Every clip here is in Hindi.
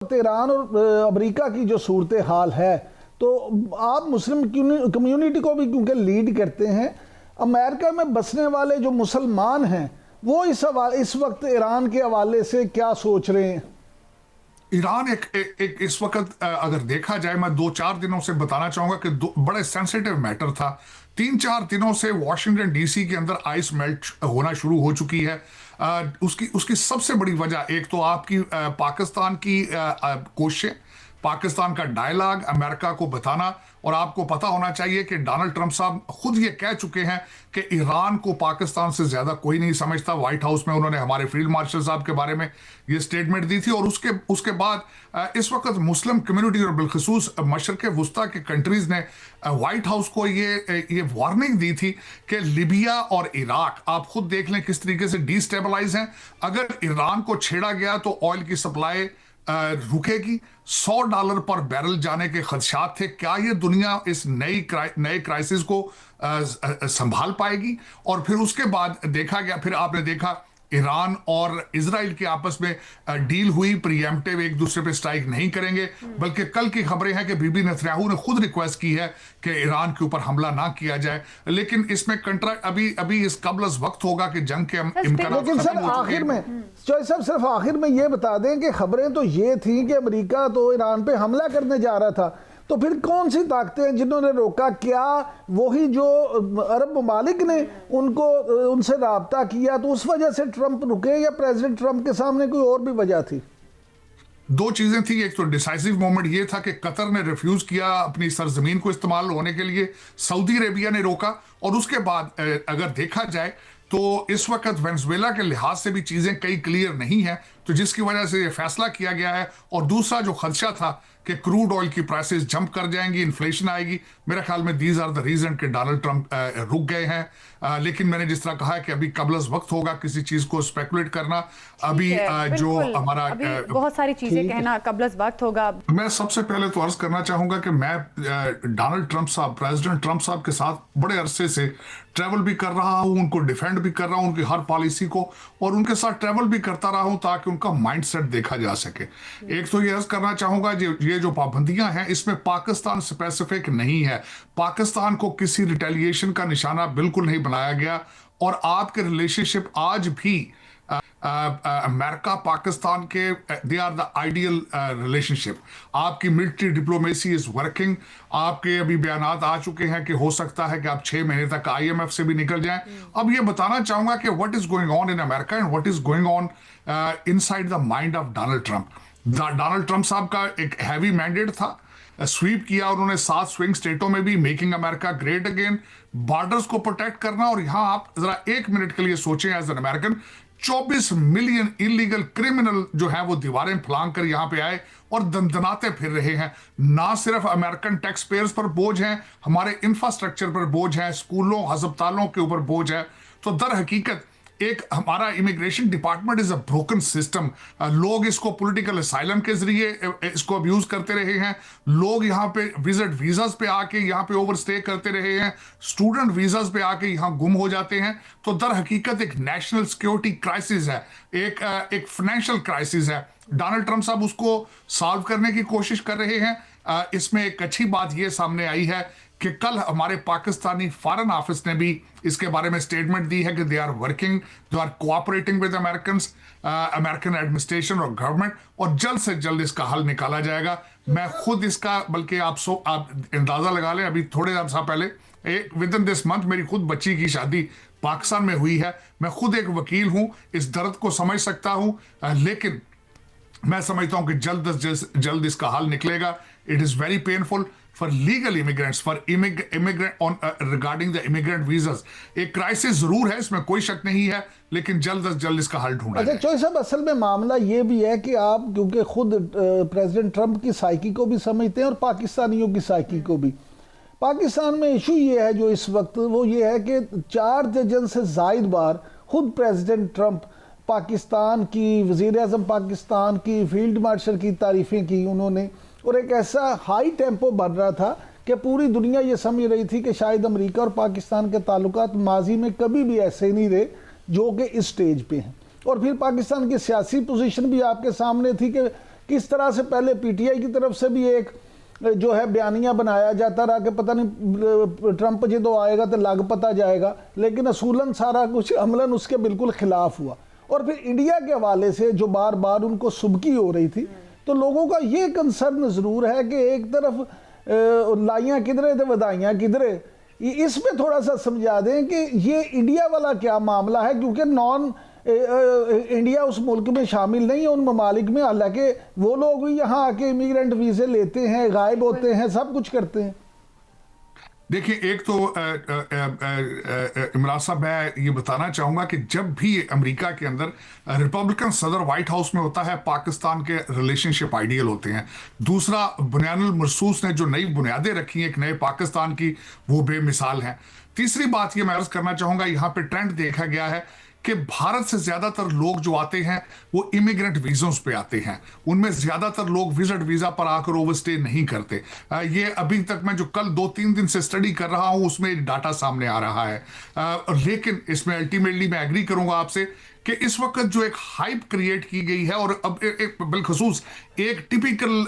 ईरान और अमेरिका की जो सूरत हाल है, तो आप मुस्लिम कम्युनिटी को भी क्योंकि लीड करते हैं, अमेरिका में बसने वाले जो मुसलमान हैं वो इस वक्त ईरान के हवाले से क्या सोच रहे हैं? ईरान एक इस वक्त अगर देखा जाए, मैं 2-4 दिनों से बताना चाहूंगा कि बड़े सेंसिटिव मैटर था। 3-4 दिनों से वॉशिंगटन डीसी के अंदर आइस मेल्ट होना शुरू हो चुकी है। उसकी सबसे बड़ी वजह एक तो आपकी पाकिस्तान की कोशिशें, पाकिस्तान का डायलॉग अमेरिका को बताना। और आपको पता होना चाहिए कि डोनाल्ड ट्रंप साहब खुद ये कह चुके हैं कि ईरान को पाकिस्तान से ज्यादा कोई नहीं समझता। व्हाइट हाउस में उन्होंने हमारे फील्ड मार्शल साहब के बारे में ये स्टेटमेंट दी थी। और उसके बाद इस वक्त मुस्लिम कम्युनिटी और बिलखसूस मशरक़ वुस्ता के कंट्रीज ने व्हाइट हाउस को ये वार्निंग दी थी कि लिबिया और इराक आप खुद देख लें किस तरीके से डिस्टेबलाइज हैं। अगर ईरान को छेड़ा गया तो ऑयल की सप्लाई रुकेगी। $100 पर बैरल जाने के खदशात थे। क्या ये दुनिया इस नए क्राइसिस को संभाल पाएगी? और फिर उसके बाद देखा गया, फिर आपने देखा ईरान और इजराइल के आपस में डील हुई, प्रीएम्प्टिव एक दूसरे पे स्ट्राइक नहीं करेंगे। बल्कि कल की खबरें हैं कि बीबी नेतन्याहू ने खुद रिक्वेस्ट की है कि ईरान के ऊपर हमला ना किया जाए। लेकिन इसमें अभी इस कबल वक्त होगा कि जंग के इम्कान। लेकिन सर आखिर में चौधरी साहब सिर्फ आखिर में ये बता दें कि खबरें तो ये थी कि अमेरिका तो ईरान पे हमला करने जा रहा था, तो फिर कौन सी ताकतें हैं जिन्होंने रोका? क्या वही जो अरब ममालिक ने उनसे राब्ता किया तो उस वजह से ट्रंप रुके, या प्रेसिडेंट ट्रंप के सामने कोई और भी वजह थी? दो चीजें थी। एक तो डिसाइसिव मोमेंट ये था कि कतर ने रिफ्यूज किया अपनी सरजमीन को इस्तेमाल होने के लिए, सऊदी अरेबिया ने रोका। और उसके बाद अगर देखा जाए तो इस वक्त वेनेजुएला के लिहाज से भी चीजें कई क्लियर नहीं है, तो जिसकी वजह से ये फैसला किया गया है। और दूसरा जो खदशा था कि क्रूड ऑयल की प्राइसेस जंप कर जाएंगी, इन्फ्लेशन आएगी, मेरे ख्याल में दीज आर द रीजन कि डोनाल्ड ट्रंप रुक गए हैं। लेकिन मैंने जिस तरह कहा है कि अभी कबलस वक्त होगा किसी चीज को स्पेकुलेट करना। अभी जो हमारा बहुत सारी चीजें कहना कबलस वक्त होगा। मैं सबसे पहले तो अर्ज करना चाहूंगा कि मैं डोनाल्ड ट्रंप साहब, प्रेसिडेंट ट्रंप साहब के साथ बड़े अरसे से ट्रैवल भी कर रहा हूं, उनको डिफेंड भी कर रहा हूं, उनकी हर पॉलिसी को, और उनके साथ ट्रैवल भी करता रहा हूं ताकि उनका माइंडसेट देखा जा सके। एक तो ये अर्ज करना चाहूंगा ये जो पाबंदियां हैं इसमें पाकिस्तान स्पेसिफिक नहीं है। पाकिस्तान को किसी रिटेलिएशन का निशाना बिल्कुल नहीं बनाया गया। और आपके रिलेशनशिप आज भी अमेरिका पाकिस्तान के they are the ideal relationship. आपकी मिलिट्री डिप्लोमेसी इज वर्किंग। आपके अभी बयानात आ चुके हैं कि हो सकता है कि आप 6 महीने तक IMF से भी निकल जाएं। अब ये बताना चाहूंगा कि what is going on in America and what is going on inside the mind of Donald Trump. Donald Trump साहब का एक हैवी मैंडेट था, स्वीप किया उन्होंने 7 स्विंग स्टेटों में भी, making America great again, borders को प्रोटेक्ट करना। और यहां आप जरा 1 मिनट के लिए सोचें as an American, 24 million illegal criminal जो है वो दीवारें फलांग कर यहां पे आए और दंदनाते फिर रहे हैं। ना सिर्फ अमेरिकन टैक्स पेयर्स पर बोझ है, हमारे इंफ्रास्ट्रक्चर पर बोझ है, स्कूलों अस्पतालों के ऊपर बोझ है। तो दर हकीकत एक हमारा immigration department is a broken system. लोग इसको पॉलिटिकल असाइलम के जरिए इसको अब्यूज करते रहे हैं। लोग यहाँ पे विजिट वीजास पे आके यहाँ पे ओवरस्टे करते रहे हैं, स्टूडेंट वीजास पे आके यहाँ गुम हो जाते हैं। तो दर हकीकत एक नेशनल सिक्योरिटी क्राइसिस है, एक फाइनेंशियल क्राइसिस है। डोनाल्ड ट्रंप साहब उसको सॉल्व करने की कोशिश कर रहे हैं। इसमें एक अच्छी बात यह सामने आई है कि कल हमारे पाकिस्तानी फॉरेन ऑफिस ने भी इसके बारे में स्टेटमेंट दी है कि they are working, they are cooperating with American administration और गवर्नमेंट, और जल्द से जल्द इसका हल निकाला जाएगा। मैं खुद इसका, बल्कि आप अंदाजा लगा लें, अभी थोड़े अर्सा पहले विद इन दिस मंथ मेरी खुद बच्ची की शादी पाकिस्तान में हुई है। मैं खुद एक वकील हूं, इस दर्द को समझ सकता हूं। लेकिन मैं समझता हूं कि जल्द इसका हल निकलेगा। It is very painful for legal immigrants, for immigrant on regarding the immigrant visas. एक क्राइसिस जरूर है, इसमें कोई शक नहीं है, लेकिन जल्द से जल्द इसका हल ढूंढा जाए। चौधरी साहब, असल में मामला ये भी है कि आप क्योंकि खुद प्रेसिडेंट ट्रंप की साइकी को भी समझते हैं और पाकिस्तानियों की साइकी को भी। पाकिस्तान में इशू ये है जो इस वक्त वो ये है कि 4 दर्जन से जायद बार खुद प्रेसिडेंट ट्रंप पाकिस्तान की, वज़ीर आज़म पाकिस्तान की, फील्ड मार्शल की तारीफ़ें की उन्होंने, और एक ऐसा हाई टेम्पो बढ़ रहा था कि पूरी दुनिया ये समझ रही थी कि शायद अमेरिका और पाकिस्तान के ताल्लुकात माजी में कभी भी ऐसे नहीं रहे जो कि इस स्टेज पे हैं। और फिर पाकिस्तान की सियासी पोजीशन भी आपके सामने थी कि किस तरह से पहले पीटीआई की तरफ से भी एक जो है बयानिया बनाया जाता रहा कि पता नहीं ट्रंप जो आएगा तो लग पता जाएगा, लेकिन असूलन सारा कुछ अमलन उसके बिल्कुल खिलाफ हुआ। और फिर इंडिया के हवाले से जो बार बार उनको सुबकी हो रही थी, तो लोगों का ये कंसर्न ज़रूर है कि एक तरफ लाइयाँ किधरे तो वधाइयाँ किधरे, इसमें थोड़ा सा समझा दें कि ये इंडिया वाला क्या मामला है, क्योंकि नॉन इंडिया उस मुल्क में शामिल नहीं है उन ममालिक में, हालांकि वो लोग भी यहाँ आके इमिग्रेंट वीज़े लेते हैं, गायब होते हैं, सब कुछ करते हैं। देखिए, एक तो इमरान साहब, मैं ये बताना चाहूंगा कि जब भी अमेरिका के अंदर रिपब्लिकन सदर व्हाइट हाउस में होता है, पाकिस्तान के रिलेशनशिप आइडियल होते हैं। दूसरा, बुनियानुल मरसूस ने जो नई बुनियादें रखी हैं एक नए पाकिस्तान की, वो बेमिसाल हैं। तीसरी बात ये मैं अर्ज करना चाहूंगा, यहाँ पे ट्रेंड देखा गया है कि भारत से ज्यादातर लोग जो आते हैं वो इमिग्रेंट वीजों पे आते हैं, उनमें ज्यादातर लोग विजिट वीजा पर आकर ओवरस्टे नहीं करते। ये अभी तक मैं जो कल 2-3 दिन से स्टडी कर रहा हूं उसमें डाटा सामने आ रहा है। लेकिन इसमें अल्टीमेटली मैं एग्री करूंगा आपसे कि इस वक्त जो एक हाइप क्रिएट की गई है, और अब बिलखसूस एक टिपिकल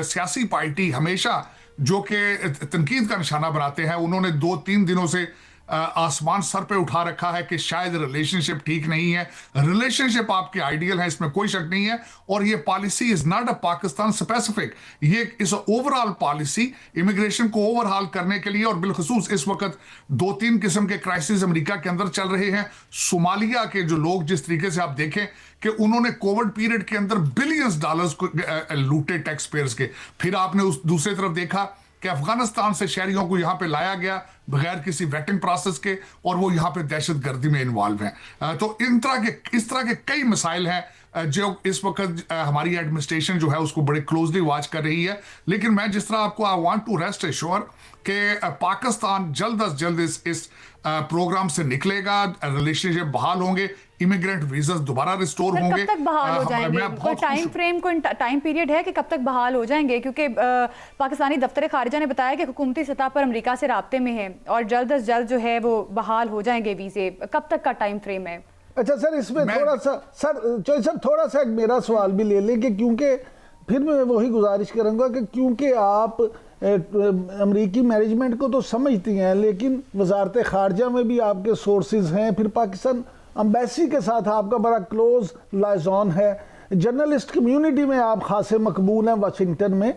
सियासी पार्टी हमेशा जो कि तनकीद का निशाना बनाते हैं, उन्होंने 2-3 दिनों से आसमान सर पे उठा रखा है कि शायद रिलेशनशिप ठीक नहीं है। रिलेशनशिप आपके आइडियल है, इसमें कोई शक नहीं है, और ये policy is not a Pakistan specific, ये इस ओवरऑल पॉलिसी इमिग्रेशन को ओवरऑल करने के लिए। और बिलखसूस इस वक्त 2-3 किस्म के क्राइसिस अमेरिका के अंदर चल रहे हैं। सोमालिया के जो लोग, जिस तरीके से आप देखें कि उन्होंने कोविड पीरियड के अंदर बिलियंस डॉलर्स को लूटे टैक्स पेयर्स के, फिर आपने उस दूसरी तरफ देखा कि अफगानिस्तान से शहरियों को यहां पे लाया गया बगैर किसी वेटिंग प्रोसेस के, और वो यहां पे दहशतगर्दी में इन्वॉल्व हैं। तो इस तरह के कई मसाइल हैं जो इस वक्त हमारी एडमिनिस्ट्रेशन जो है उसको बड़े क्लोजली वॉच कर रही है। लेकिन मैं जिस तरह आपको I want to rest assure कि पाकिस्तान जल्द अज जल्द इस प्रोग्राम से निकलेगा, रिलेशनशिप बहाल होंगे, इमिग्रेंट वीजा दोबारा रिस्टोर होंगे। कब तक बहाल हो जाएंगे? कोई टाइम फ्रेम, कोई टाइम पीरियड है कि कब तक बहाल हो जाएंगे? क्योंकि पाकिस्तानी दफ्तर खारिजा ने बताया कि हुकूमती सतह पर अमेरिका से राब्ते में है और जल्द अज जल्द जो है वो बहाल हो जाएंगे वीजे। कब तक का टाइम फ्रेम है? अच्छा सर, इसमें थोड़ा सा सर थोड़ा सा मेरा सवाल भी ले लें कि क्योंकि फिर मैं वही गुजारिश करूंगा कि क्योंकि आप अमरीकी मैनेजमेंट को तो समझती हैं, लेकिन वजारत खारजा में भी आपके सोर्सेज हैं, फिर पाकिस्तान अम्बेसी के साथ आपका बड़ा क्लोज लाइजॉन है, जर्नलिस्ट कम्युनिटी में आप खासे मकबूल हैं वाशिंगटन में।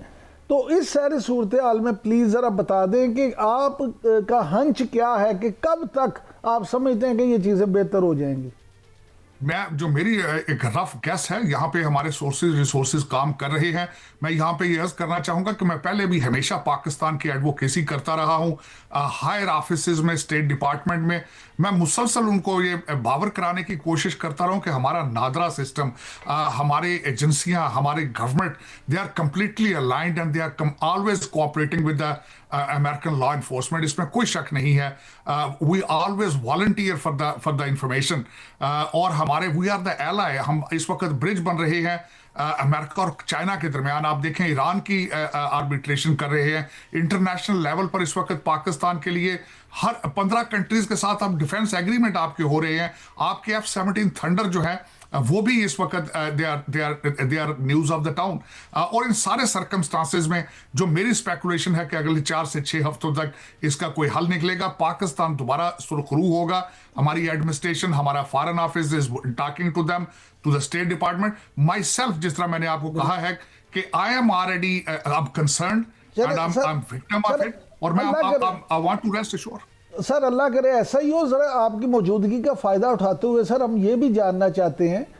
तो इस सारी सूरत हाल में प्लीज़ ज़रा बता दें कि आप का हंच क्या है कि कब तक आप समझते हैं कि ये चीज़ें बेहतर हो जाएंगी? जो मेरी एक रफ गैस है, यहाँ पे हमारे सोर्सेज रिसोर्सेज काम कर रहे हैं। मैं यहाँ पे ये अर्ज करना चाहूंगा कि मैं पहले भी हमेशा पाकिस्तान की एडवोकेसी करता रहा हूँ। हायर ऑफिसेज में, स्टेट डिपार्टमेंट में मैं मुसलसल उनको ये बावर कराने की कोशिश करता रहा हूँ कि हमारा नादरा सिस्टम, हमारे एजेंसियां, हमारे government, they are completely aligned and they are always cooperating with the American law enforcement. इसमें कोई शक नहीं है। We always volunteer for the information, और हमारे वी आर द एलाय। हम इस वक्त ब्रिज बन रहे हैं अमेरिका और चाइना के दरमियान। आप देखें ईरान की आर्बिट्रेशन कर रहे हैं इंटरनेशनल लेवल पर। इस वक्त पाकिस्तान के लिए हर 15 कंट्रीज के साथ अब डिफेंस एग्रीमेंट आपके हो रहे हैं। आपके F-17 थंडर जो है वो भी इस वक्त they R news of the town. और इन सारे सर्कमस्टांसेस में जो मेरी स्पेकुलेशन है कि अगले 4 से 6 हफ्तों तक इसका कोई हल निकलेगा, पाकिस्तान दोबारा सुरखरू होगा। हमारी एडमिनिस्ट्रेशन, हमारा foreign office is talking to them, to the state department, myself, जिस तरह मैंने आपको कहा है कि I am already concerned and I am victim of it, और मैं I want to rest assure. Sir अल्लाह करे ऐसा ही हो। ज़रा आपकी मौजूदगी का फ़ायदा उठाते हुए सर हम ये भी जानना चाहते हैं